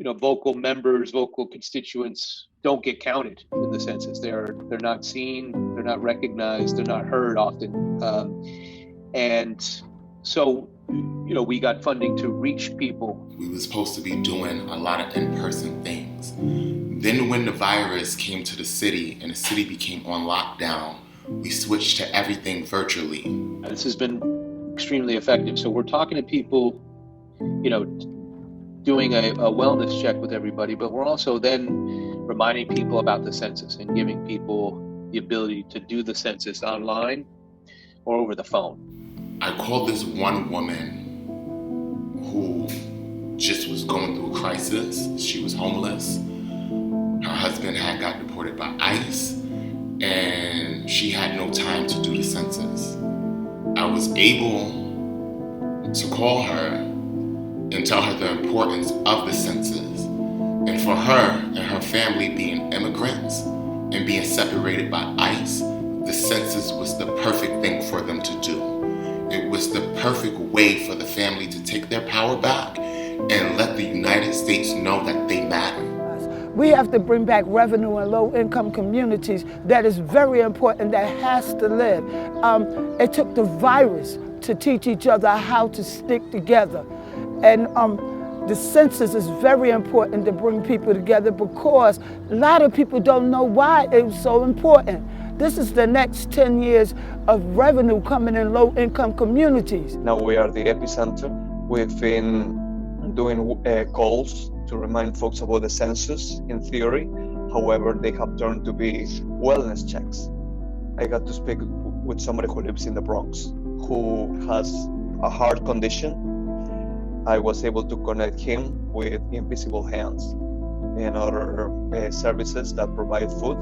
vocal members, vocal constituents don't get counted in the census. They're not seen, they're not recognized, they're not heard often. And so, we got funding to reach people. We were supposed to be doing a lot of in-person things. Then when the virus came to the city and the city became on lockdown, we switched to everything virtually. This has been extremely effective. So we're talking to people, doing a wellness check with everybody, but we're also then reminding people about the census and giving people the ability to do the census online or over the phone. I called this one woman who just was going through a crisis. She was homeless. Her husband had got deported by ICE, and she had no time to do the census. I was able to call her and tell her the importance of the census. And for her and her family being immigrants and being separated by ICE, the census was the perfect thing for them to do. It was the perfect way for the family to take their power back and let the United States know that they matter. We have to bring back revenue in low-income communities. That is very important. That has to live. It took the virus to teach each other how to stick together. And the census is very important to bring people together because a lot of people don't know why it's so important. This is the next 10 years of revenue coming in low-income communities. Now we are the epicenter. We've been doing calls to remind folks about the census in theory. However, they have turned to be wellness checks. I got to speak with somebody who lives in the Bronx, who has a heart condition. I was able to connect him with Invisible Hands and other services that provide food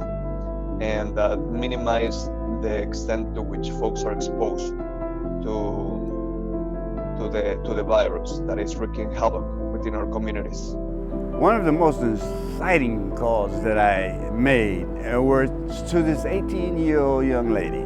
and minimize the extent to which folks are exposed to the virus that is wreaking havoc within our communities. One of the most exciting calls that I made were to this 18-year-old young lady.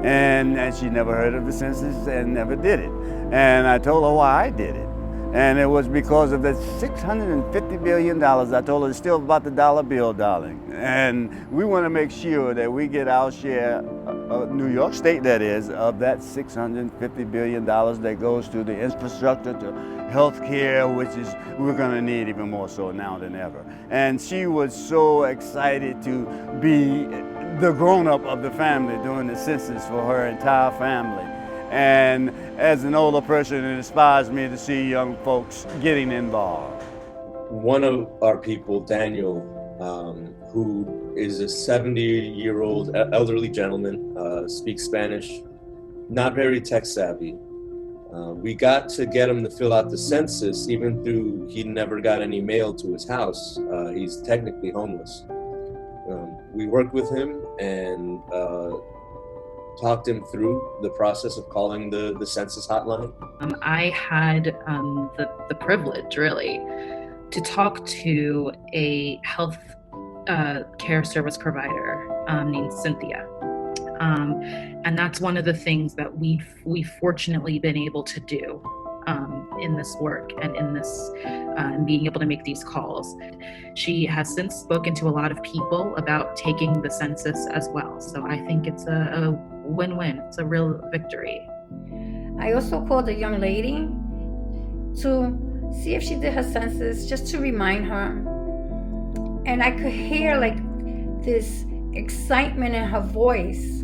And she never heard of the census and never did it. And I told her why I did it. And it was because of the $650 billion. I told her it's still about the dollar bill, darling. And we want to make sure that we get our share, New York State that is, of that $650 billion that goes to the infrastructure, to health care, which is we're going to need even more so now than ever. And she was so excited to be the grown-up of the family doing the census for her entire family. And as an older person, it inspires me to see young folks getting involved. One of our people, Daniel, who is a 70-year-old elderly gentleman, speaks Spanish, not very tech savvy. We got to get him to fill out the census, even though he never got any mail to his house. He's technically homeless. We worked with him and talked him through the process of calling the census hotline. I had the privilege, really, to talk to a health care service provider named Cynthia. And that's one of the things that we've fortunately been able to do in this work and in this being able to make these calls. She has since spoken to a lot of people about taking the census as well. So I think it's a win-win. It's a real victory. I also called a young lady to see if she did her census, just to remind her. And I could hear like this excitement in her voice.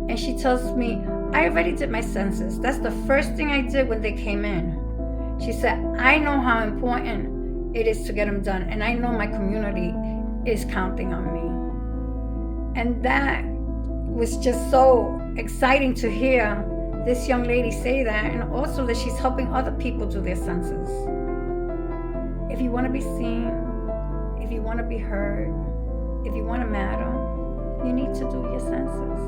And she tells me, I already did my census. That's the first thing I did when they came in. She said, I know how important it is to get them done. And I know my community is counting on me. And that was just so exciting to hear this young lady say that, and also that she's helping other people do their census. If you want to be seen, if you want to be heard, if you want to matter, you need to do your census.